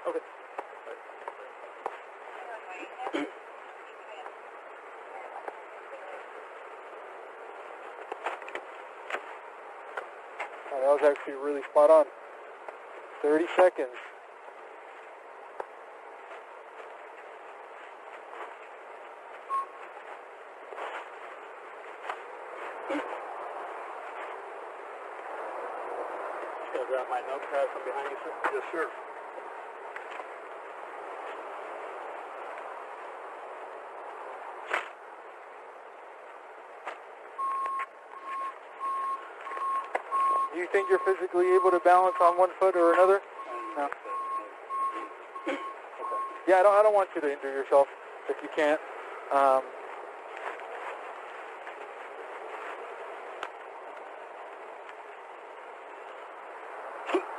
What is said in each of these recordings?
Okay. Oh, that was actually really spot on. 30 seconds. Just gonna grab my notepad from behind you, sir. Yes, sir. Do you think you're physically able to balance on one foot or another? No. Okay. Yeah, I don't want you to injure yourself if you can't.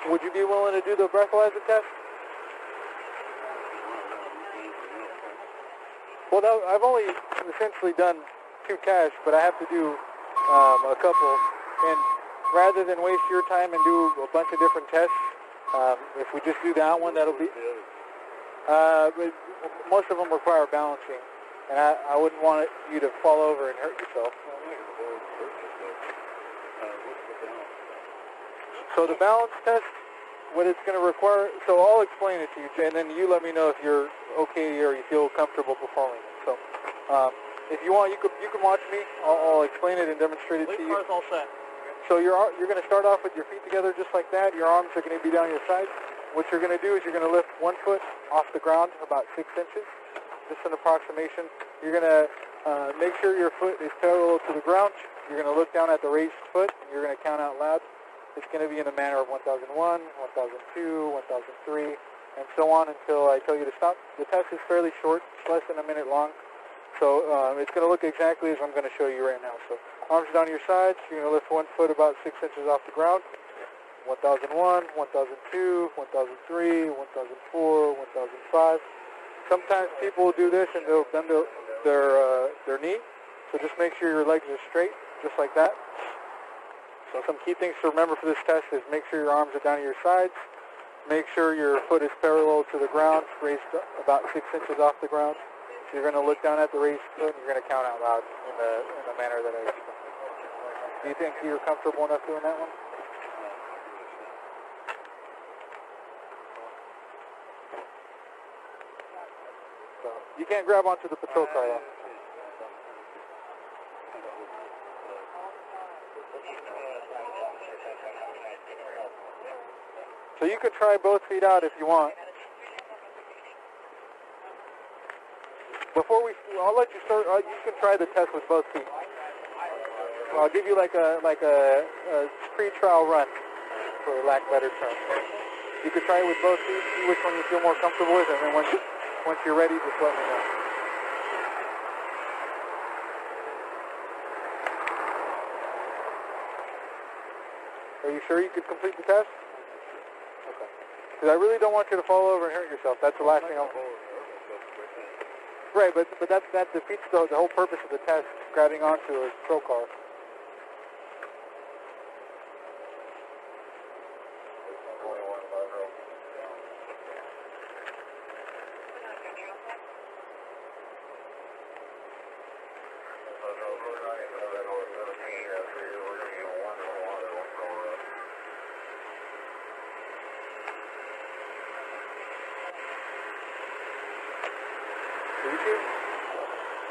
Would you be willing to do the breathalyzer test? Well, no, I've only essentially done 2 tests, but I have to do a couple. And rather than waste your time and do a bunch of different tests, if we just do that one, that'll be... most of them require balancing, and I wouldn't want you to fall over and hurt yourself. So the balance test, what it's going to require, so I'll explain it to you, and then you let me know if you're okay or you feel comfortable performing it. So if you want, you can watch me. I'll explain it and demonstrate it to you. Car's all set. So you're going to start off with your feet together just like that. Your arms are going to be down your sides. What you're going to do is you're going to lift one foot off the ground about 6 inches, just an approximation. You're going to make sure your foot is parallel to the ground. You're going to look down at the raised foot, and you're going to count out loud. It's going to be in a manner of 1001, 1002, 1003, and so on until I tell you to stop. The test is fairly short. It's less than a minute long. So it's going to look exactly as I'm going to show you right now. So arms down your sides. You're going to lift one foot about 6 inches off the ground. 1001, 1002, 1003, 1004, 1005. Sometimes people will do this and they'll bend their knee. So just make sure your legs are straight, just like that. So some key things to remember for this test is make sure your arms are down at your sides. Make sure your foot is parallel to the ground, raised about 6 inches off the ground. So you're going to look down at the raised foot and you're going to count out loud in the manner that I explained. Do you think you're comfortable enough doing that one? So you can't grab onto the patrol car though. So you could try both feet out if you want. I'll let you start. You can try the test with both feet. I'll give you like a pre-trial run, for lack of a better term. You could try it with both feet, see which one you feel more comfortable with, and then once you're ready, just let me know. Are you sure you could complete the test? Okay. Because I really don't want you to fall over and hurt yourself. That's the last thing I'll... Right, but that defeats the whole purpose of the test, grabbing onto a patrol car.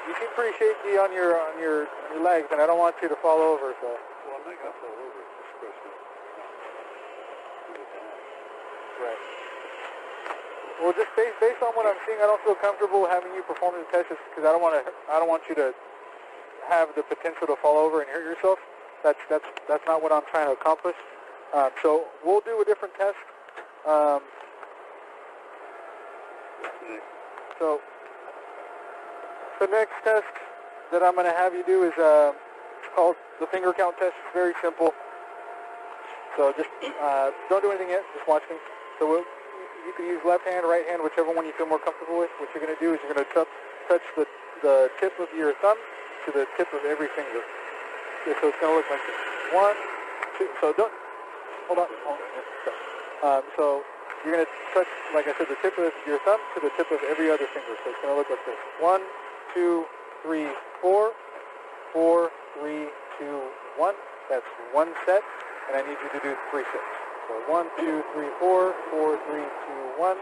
You seem pretty shaky on your legs, and I don't want you to fall over. So. Well, I'm not gonna fall over. It's just a question of right. Well, just based on what I'm seeing, I don't feel comfortable having you perform the test because I don't want you to have the potential to fall over and hurt yourself. That's not what I'm trying to accomplish. So we'll do a different test. So the next test that I'm going to have you do is it's called the finger count test. It's very simple. So just don't do anything yet. Just watch me. So you can use left hand or right hand, whichever one you feel more comfortable with. What you're going to do is you're going to touch the tip of your thumb to the tip of every finger. Okay, so it's going to look like this. 1, 2. So don't hold on. So you're going to touch, like I said, the tip of your thumb to the tip of every other finger. So it's going to look like this. 1, 2, 3, 4, 4, 3, 2, 1. That's one set, and I need you to do 3 sets. So 1, 2, 3, 4, 4, 3, 2, 1.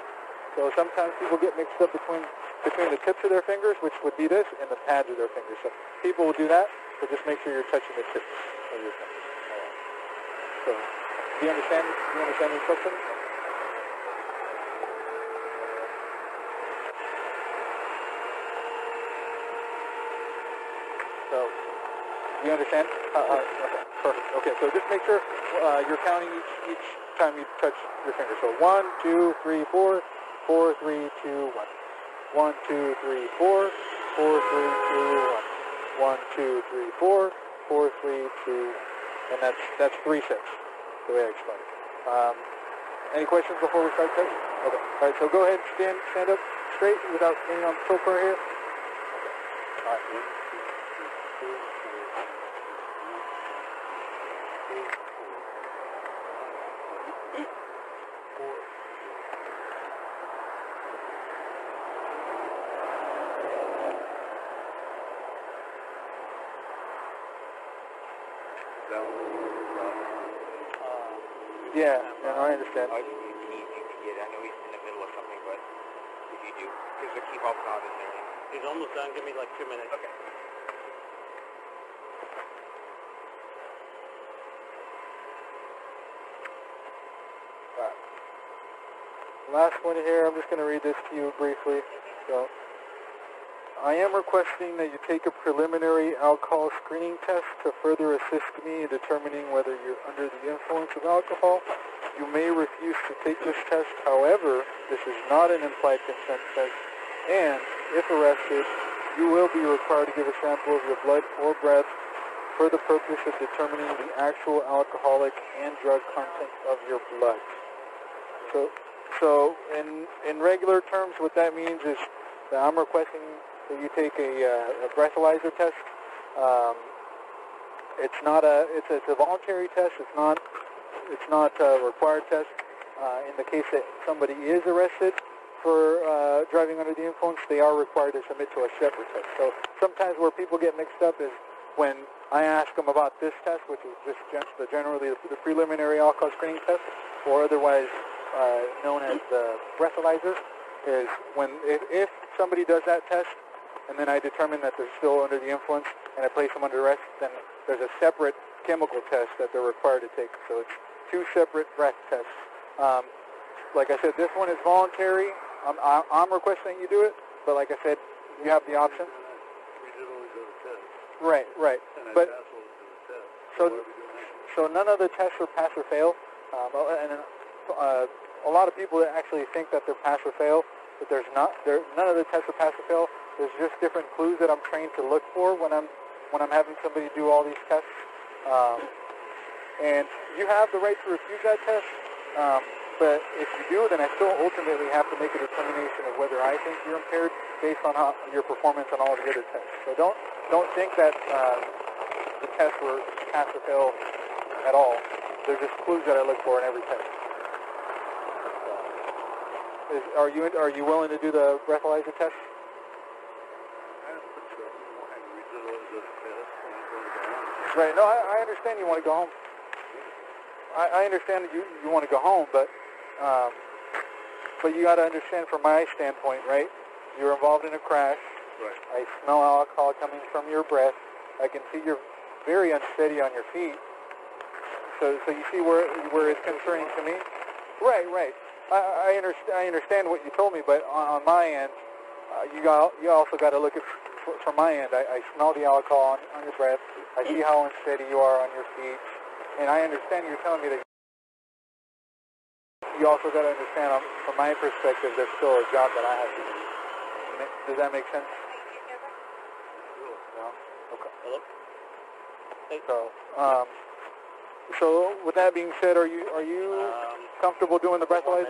So sometimes people get mixed up between the tips of their fingers, which would be this, and the pads of their fingers. So people will do that, so just make sure you're touching the tips of your fingers. So, do you understand the instructions? So, do you understand? Okay, perfect. Okay, so just make sure you're counting each time you touch your finger. So 1, 2, 3, 4, 4, 3, 2, 1. 1, 2, 3, 4, 4, 3, 2, 1. 1, 2, 3, 4, 4, 3, 2, and that's 3 sets, the way I explained it. Any questions before we start testing? Okay. All right, so go ahead, stand up straight without leaning on the tilt bar here. Okay. All right. Yeah, I understand. I just need a key if you can get it. I know he's in the middle of something, but if you do, there's a key fob not in there. He's almost done. Give me like 2 minutes. Okay. Alright. Last one here, I'm just going to read this to you briefly. So, I am requesting that you take a preliminary alcohol screening test to further assist me in determining whether you're under the influence of alcohol. You may refuse to take this test. However, this is not an implied consent test, and if arrested, you will be required to give a sample of your blood or breath for the purpose of determining the actual alcoholic and drug content of your blood. So in regular terms, what that means is that I'm requesting that you take a breathalyzer test. It's a voluntary test. It's not a required test. In the case that somebody is arrested for driving under the influence, they are required to submit to a separate test. So sometimes where people get mixed up is when I ask them about this test, which is just generally the preliminary alcohol screening test, or otherwise known as the breathalyzer, is when if somebody does that test, and then I determine that they're still under the influence, and I place them under arrest, then there's a separate chemical test that they're required to take. So it's 2 separate breath tests. Like I said, this one is voluntary. I'm requesting you do it, but like I said, you have the option. We did always do the test. Right. And But I passed all the test. so, Why are we doing that? so none of the tests are pass or fail, and a lot of people actually think that they're pass or fail, but there's not. None of the tests are pass or fail. There's just different clues that I'm trained to look for when I'm having somebody do all these tests. And you have the right to refuse that test, but if you do, then I still ultimately have to make a determination of whether I think you're impaired based on your performance on all the other tests. So don't think that the tests were pass or fail at all. They're just clues that I look for in every test. Are you willing to do the breathalyzer test? I don't think so. We did always do the test. And I'm going to go home. Right. No, I understand you want to go home. I understand that you want to go home, but you got to understand from my standpoint, right? You're involved in a crash. Right. I smell alcohol coming from your breath. I can see you're very unsteady on your feet. So you see where it's concerning to me? Right. I understand what you told me, but on my end, you also got to look at from my end. I smell the alcohol on your breath. I see how unsteady you are on your feet, and I understand you're telling me that. You also got to understand, from my perspective, there's still a job that I have to do. Does that make sense? No. Okay. Hello? Hey. So with that being said, are you comfortable doing the breathalyzer?